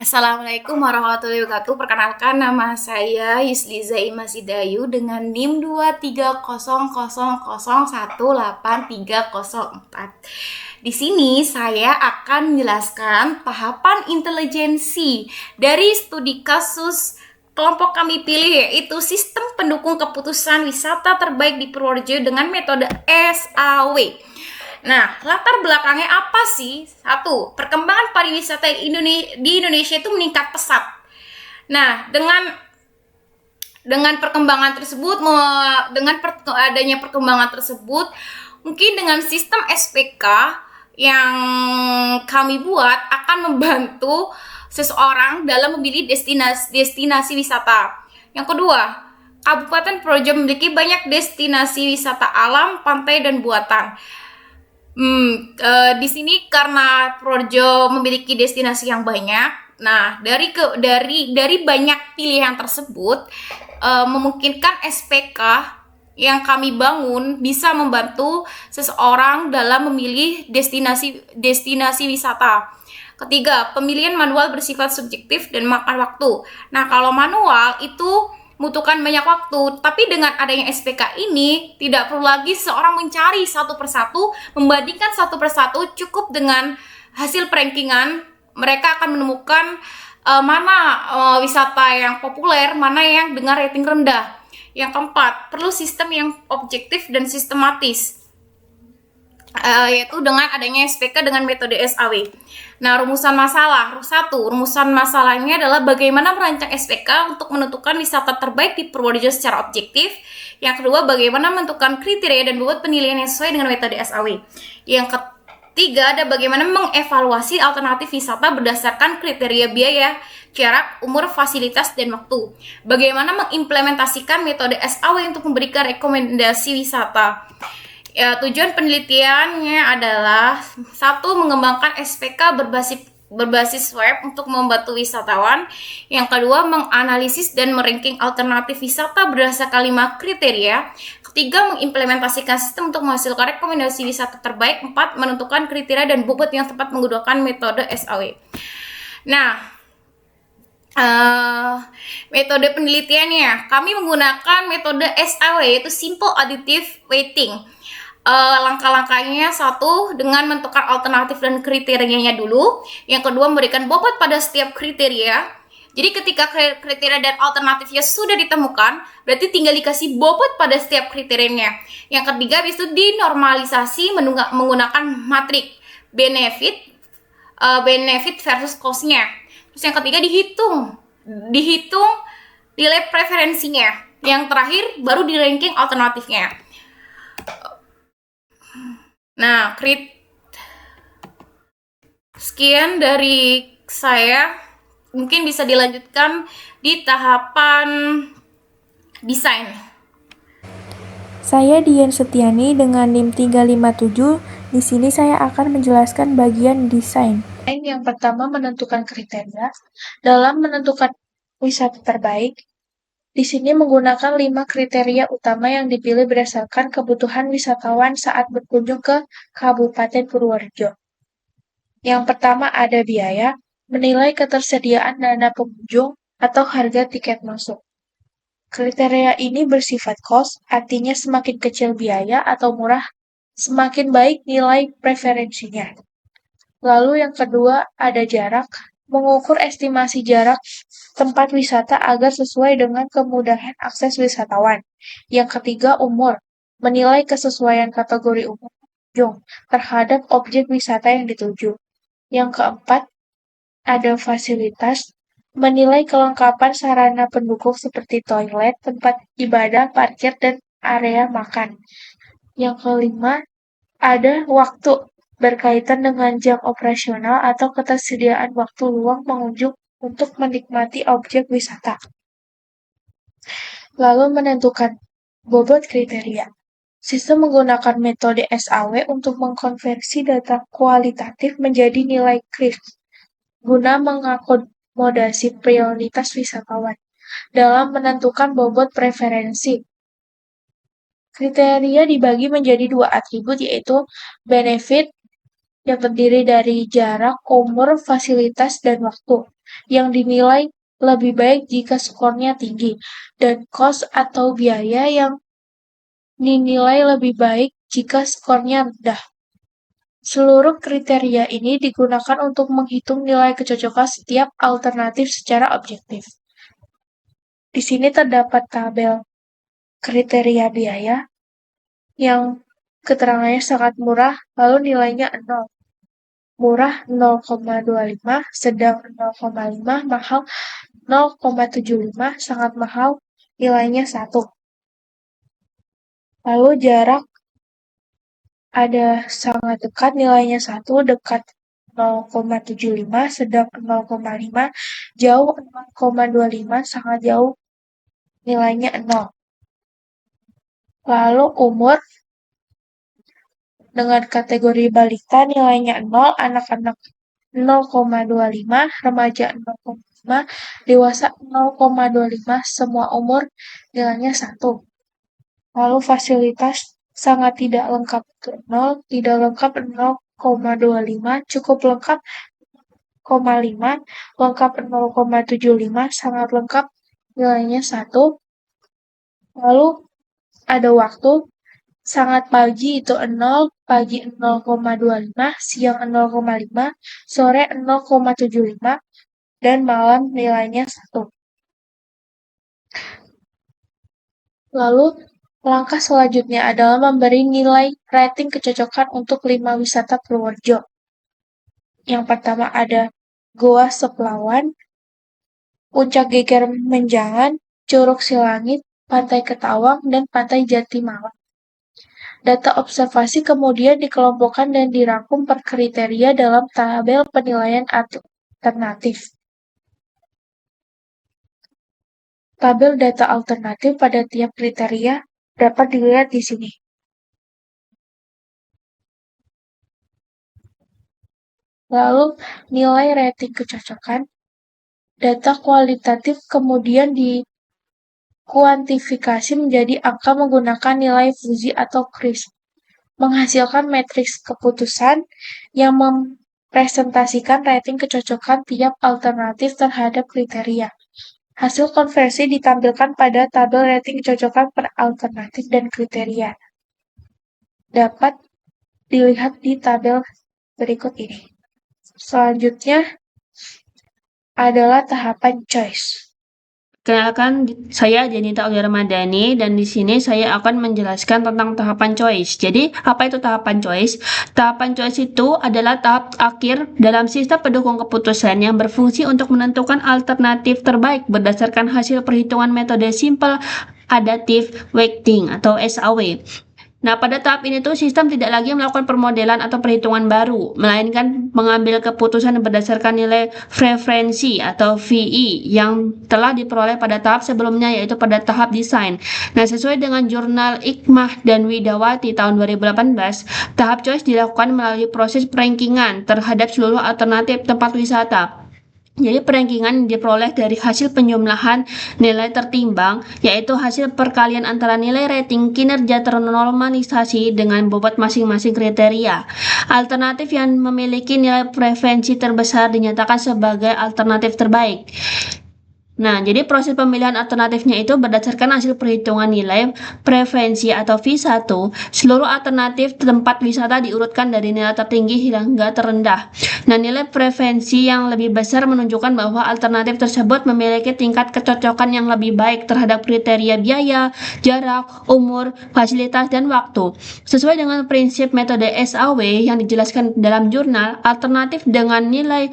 Assalamualaikum warahmatullahi wabarakatuh. Perkenalkan nama saya Yusliza Imasidayu dengan NIM 230001834. Di sini saya akan menjelaskan tahapan intelijensi dari studi kasus kelompok kami pilih, yaitu sistem pendukung keputusan wisata terbaik di Purworejo dengan metode SAW. Nah, latar belakangnya apa sih? Satu, perkembangan pariwisata di Indonesia itu meningkat pesat. Nah, dengan perkembangan tersebut, adanya perkembangan tersebut, mungkin dengan sistem SPK yang kami buat akan membantu seseorang dalam memilih destinasi wisata. Yang kedua, Kabupaten Purworejo memiliki banyak destinasi wisata alam, pantai, dan buatan. Di sini karena Purworejo memiliki destinasi yang banyak. Nah, dari banyak pilihan tersebut, memungkinkan SPK yang kami bangun bisa membantu seseorang dalam memilih destinasi wisata. Ketiga, pemilihan manual bersifat subjektif dan makan waktu. Nah, kalau manual itu membutuhkan banyak waktu, tapi dengan adanya SPK ini tidak perlu lagi seorang mencari satu persatu, membandingkan satu persatu, cukup dengan hasil perankingan mereka akan menemukan mana wisata yang populer, mana yang dengan rating rendah. Yang keempat, perlu sistem yang objektif dan sistematis, yaitu dengan adanya SPK dengan metode SAW. Nah, rumusan masalah. Rumusan masalahnya adalah bagaimana merancang SPK untuk menentukan wisata terbaik di Purworejo secara objektif. Yang kedua, bagaimana menentukan kriteria dan bobot penilaian yang sesuai dengan metode SAW. Yang ketiga, ada bagaimana mengevaluasi alternatif wisata berdasarkan kriteria biaya, jarak, umur, fasilitas, dan waktu. Bagaimana mengimplementasikan metode SAW untuk memberikan rekomendasi wisata. Ya, tujuan penelitiannya adalah satu, mengembangkan SPK berbasis web untuk membantu wisatawan. Yang kedua, menganalisis dan meranking alternatif wisata berdasarkan 5 kriteria. Ketiga, mengimplementasikan sistem untuk menghasilkan rekomendasi wisata terbaik. 4, menentukan kriteria dan bobot yang tepat menggunakan metode SAW. Nah, metode penelitiannya, kami menggunakan metode SAW, yaitu Simple Additive Weighting. Langkah-langkahnya, satu, dengan menentukan alternatif dan kriterianya dulu. Yang kedua, memberikan bobot pada setiap kriteria. Jadi ketika kriteria dan alternatifnya sudah ditemukan, berarti tinggal dikasih bobot pada setiap kriterianya. Yang ketiga, habis itu dinormalisasi menggunakan matrik benefit versus cost-nya. Terus yang ketiga, dihitung nilai preferensinya. Yang terakhir, baru di ranking alternatifnya. Nah, sekian dari saya. Mungkin bisa dilanjutkan di tahapan desain. Saya Dian Setiani dengan NIM 357. Di sini saya akan menjelaskan bagian desain. Yang pertama, menentukan kriteria. Dalam menentukan wisata terbaik, di sini menggunakan 5 kriteria utama yang dipilih berdasarkan kebutuhan wisatawan saat berkunjung ke Kabupaten Purworejo. Yang pertama ada biaya, menilai ketersediaan dana pengunjung atau harga tiket masuk. Kriteria ini bersifat cost, artinya semakin kecil biaya atau murah, semakin baik nilai preferensinya. Lalu yang kedua ada jarak, mengukur estimasi jarak tempat wisata agar sesuai dengan kemudahan akses wisatawan. Yang ketiga umur, menilai kesesuaian kategori umur pengunjung terhadap objek wisata yang dituju. Yang keempat ada fasilitas, menilai kelengkapan sarana pendukung seperti toilet, tempat ibadah, parkir, dan area makan. Yang kelima, ada waktu, berkaitan dengan jam operasional atau ketersediaan waktu luang pengunjung untuk menikmati objek wisata. Lalu menentukan bobot kriteria. Sistem menggunakan metode SAW untuk mengkonversi data kualitatif menjadi nilai KRIF guna mengakomodasi prioritas wisatawan dalam menentukan bobot preferensi. Kriteria dibagi menjadi 2 atribut, yaitu benefit yang terdiri dari jarak, umur, fasilitas, dan waktu. yang dinilai lebih baik jika skornya tinggi, dan cost atau biaya yang dinilai lebih baik jika skornya rendah. Seluruh kriteria ini digunakan untuk menghitung nilai kecocokan setiap alternatif secara objektif. Di sini terdapat tabel kriteria biaya yang keterangannya sangat murah, lalu nilainya 0. Murah 0,25, sedang 0,5, mahal 0,75, sangat mahal nilainya 1. Lalu jarak ada sangat dekat nilainya 1, dekat 0,75, sedang 0,5, jauh 0,25, sangat jauh nilainya 0. Lalu umur dengan kategori balita nilainya 0, anak-anak 0,25, remaja 0,5, dewasa 0,25, semua umur nilainya 1. Lalu fasilitas sangat tidak lengkap 0, tidak lengkap 0,25, cukup lengkap 0,5, lengkap 0,75, sangat lengkap nilainya 1. Lalu ada waktu, sangat pagi itu 0, pagi 0,25, siang 0,5, sore 0,75, dan malam nilainya 1. Lalu, langkah selanjutnya adalah memberi nilai rating kecocokan untuk 5 wisata Purworejo. Yang pertama ada Goa Seplawan, Puncak Geger Menjangan, Curug Silangit, Pantai Ketawang, dan Pantai Jatimala. Data observasi kemudian dikelompokkan dan dirangkum per kriteria dalam tabel penilaian alternatif. Tabel data alternatif pada tiap kriteria dapat dilihat di sini. Lalu, nilai rating kecocokan. Data kualitatif kemudian dikuantifikasi menjadi angka menggunakan nilai Fuji atau CRISP, menghasilkan matriks keputusan yang mempresentasikan rating kecocokan tiap alternatif terhadap kriteria. Hasil konversi ditampilkan pada tabel rating kecocokan per alternatif dan kriteria. Dapat dilihat di tabel berikut ini. Selanjutnya adalah tahapan choice. Kenalkan, saya Janita Aulia Ramadhani dan di sini saya akan menjelaskan tentang tahapan choice. Jadi, apa itu tahapan choice? Tahapan choice itu adalah tahap akhir dalam sistem pendukung keputusan yang berfungsi untuk menentukan alternatif terbaik berdasarkan hasil perhitungan metode simple adaptive weighting atau SAW. Nah, pada tahap ini tuh sistem tidak lagi melakukan permodelan atau perhitungan baru, melainkan mengambil keputusan berdasarkan nilai preferensi atau VE yang telah diperoleh pada tahap sebelumnya, yaitu pada tahap desain. Nah, sesuai dengan jurnal Ikmah dan Widawati tahun 2018, tahap choice dilakukan melalui proses perankingan terhadap seluruh alternatif tempat wisata. Jadi perankingan diperoleh dari hasil penjumlahan nilai tertimbang, yaitu hasil perkalian antara nilai rating kinerja ternormalisasi dengan bobot masing-masing kriteria. Alternatif yang memiliki nilai preferensi terbesar dinyatakan sebagai alternatif terbaik. Nah, jadi proses pemilihan alternatifnya itu berdasarkan hasil perhitungan nilai preferensi atau V1. Seluruh alternatif tempat wisata diurutkan dari nilai tertinggi hingga terendah. Nah, nilai preferensi yang lebih besar menunjukkan bahwa alternatif tersebut memiliki tingkat kecocokan yang lebih baik terhadap kriteria biaya, jarak, umur, fasilitas, dan waktu. Sesuai dengan prinsip metode SAW yang dijelaskan dalam jurnal, alternatif dengan nilai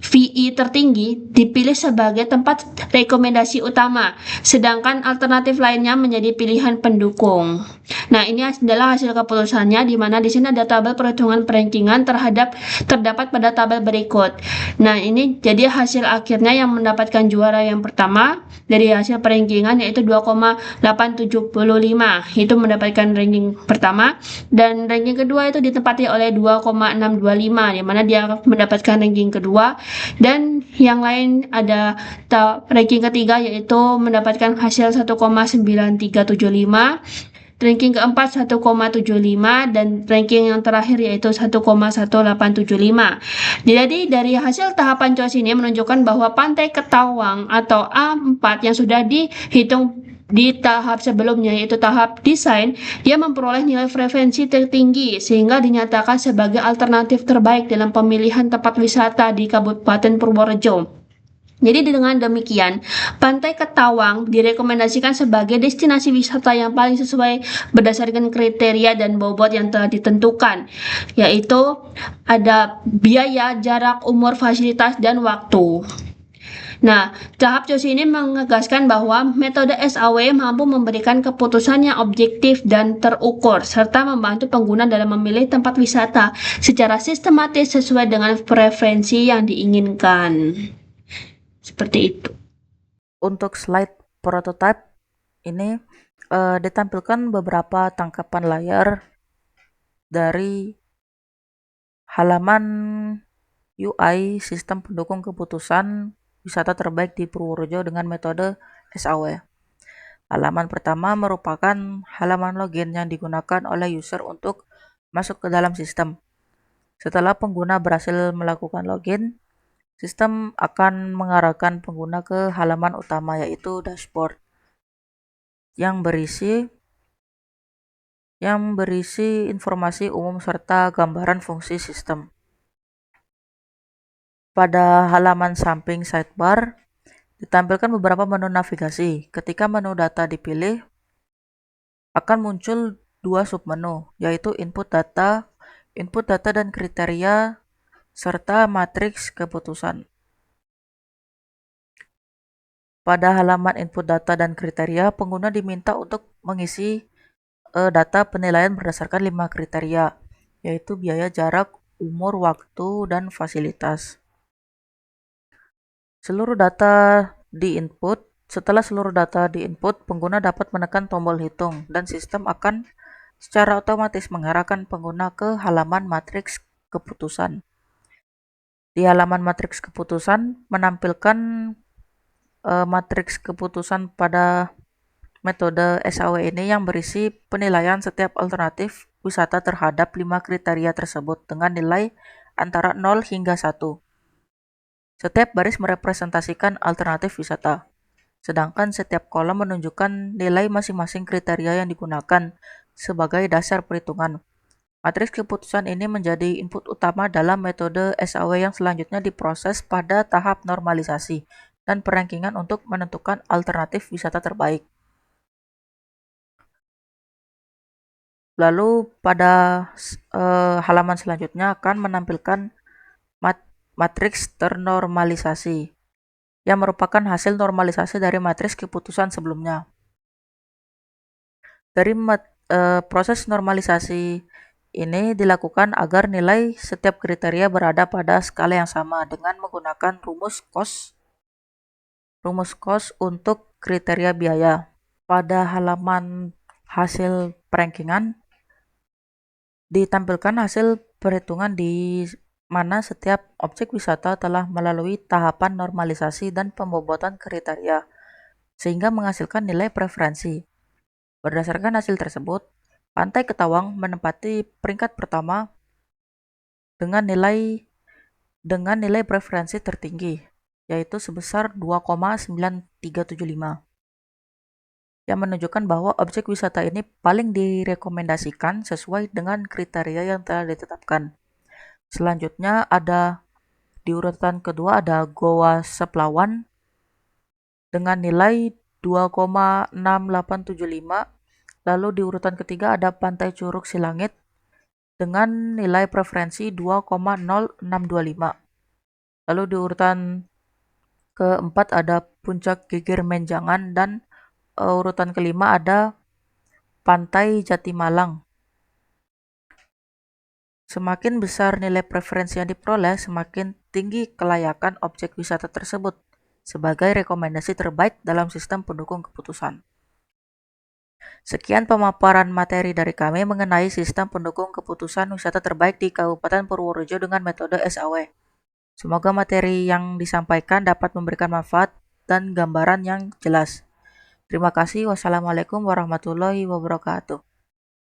VE tertinggi dipilih sebagai tempat rekomendasi utama, sedangkan alternatif lainnya menjadi pilihan pendukung. Nah, ini adalah hasil keputusannya, di mana di sini ada tabel perhitungan perankingan terdapat pada tabel berikut. Nah, ini jadi hasil akhirnya yang mendapatkan juara yang pertama dari hasil perankingan yaitu 2,875, itu mendapatkan ranking pertama, dan ranking kedua itu ditempati oleh 2,625, di mana dia mendapatkan ranking kedua, dan yang lain ada ranking ketiga yaitu mendapatkan hasil 1,9375, ranking keempat 1,75 dan ranking yang terakhir yaitu 1,1875. Jadi dari hasil tahapan COIS ini menunjukkan bahwa Pantai Ketawang atau A4 yang sudah dihitung di tahap sebelumnya yaitu tahap desain, dia memperoleh nilai preferensi tertinggi sehingga dinyatakan sebagai alternatif terbaik dalam pemilihan tempat wisata di Kabupaten Purworejo. Jadi dengan demikian, Pantai Ketawang direkomendasikan sebagai destinasi wisata yang paling sesuai berdasarkan kriteria dan bobot yang telah ditentukan, yaitu ada biaya, jarak, umur, fasilitas, dan waktu. Nah, tahap COIS ini menegaskan bahwa metode SAW mampu memberikan keputusan yang objektif dan terukur, serta membantu pengguna dalam memilih tempat wisata secara sistematis sesuai dengan preferensi yang diinginkan. Seperti itu. Untuk slide prototype ini ditampilkan beberapa tangkapan layar dari halaman UI sistem pendukung keputusan wisata terbaik di Purworejo dengan metode SAW. Halaman pertama merupakan halaman login yang digunakan oleh user untuk masuk ke dalam sistem. Setelah pengguna berhasil melakukan login, sistem akan mengarahkan pengguna ke halaman utama yaitu dashboard yang berisi informasi umum serta gambaran fungsi sistem. Pada halaman samping sidebar ditampilkan beberapa menu navigasi. Ketika menu data dipilih, akan muncul dua submenu, yaitu input data dan kriteria serta matriks keputusan. Pada halaman input data dan kriteria, pengguna diminta untuk mengisi data penilaian berdasarkan 5 kriteria, yaitu biaya, jarak, umur, waktu, dan fasilitas. Setelah seluruh data diinput, pengguna dapat menekan tombol hitung dan sistem akan secara otomatis mengarahkan pengguna ke halaman matriks keputusan. Di halaman matriks keputusan menampilkan matriks keputusan pada metode SAW ini yang berisi penilaian setiap alternatif wisata terhadap 5 kriteria tersebut dengan nilai antara 0 hingga 1. Setiap baris merepresentasikan alternatif wisata, sedangkan setiap kolom menunjukkan nilai masing-masing kriteria yang digunakan sebagai dasar perhitungan. Matriks keputusan ini menjadi input utama dalam metode SAW yang selanjutnya diproses pada tahap normalisasi dan perankingan untuk menentukan alternatif wisata terbaik. Lalu pada halaman selanjutnya akan menampilkan matriks ternormalisasi yang merupakan hasil normalisasi dari matriks keputusan sebelumnya. Dari proses normalisasi ini dilakukan agar nilai setiap kriteria berada pada skala yang sama dengan menggunakan rumus cost untuk kriteria biaya. Pada halaman hasil perankingan ditampilkan hasil perhitungan di mana setiap objek wisata telah melalui tahapan normalisasi dan pembobotan kriteria, sehingga menghasilkan nilai preferensi. Berdasarkan hasil tersebut, Pantai Ketawang menempati peringkat pertama dengan nilai preferensi tertinggi, yaitu sebesar 2,9375, yang menunjukkan bahwa objek wisata ini paling direkomendasikan sesuai dengan kriteria yang telah ditetapkan. Selanjutnya di urutan kedua ada Goa Seplawan dengan nilai 2,6875. Lalu di urutan ketiga ada Pantai Curug Silangit dengan nilai preferensi 2,0625. Lalu di urutan keempat ada Puncak Geger Menjangan dan urutan kelima ada Pantai Jatimalang. Semakin besar nilai preferensi yang diperoleh, semakin tinggi kelayakan objek wisata tersebut sebagai rekomendasi terbaik dalam sistem pendukung keputusan. Sekian pemaparan materi dari kami mengenai sistem pendukung keputusan wisata terbaik di Kabupaten Purworejo dengan metode SAW. Semoga materi yang disampaikan dapat memberikan manfaat dan gambaran yang jelas. Terima kasih. Wassalamualaikum warahmatullahi wabarakatuh.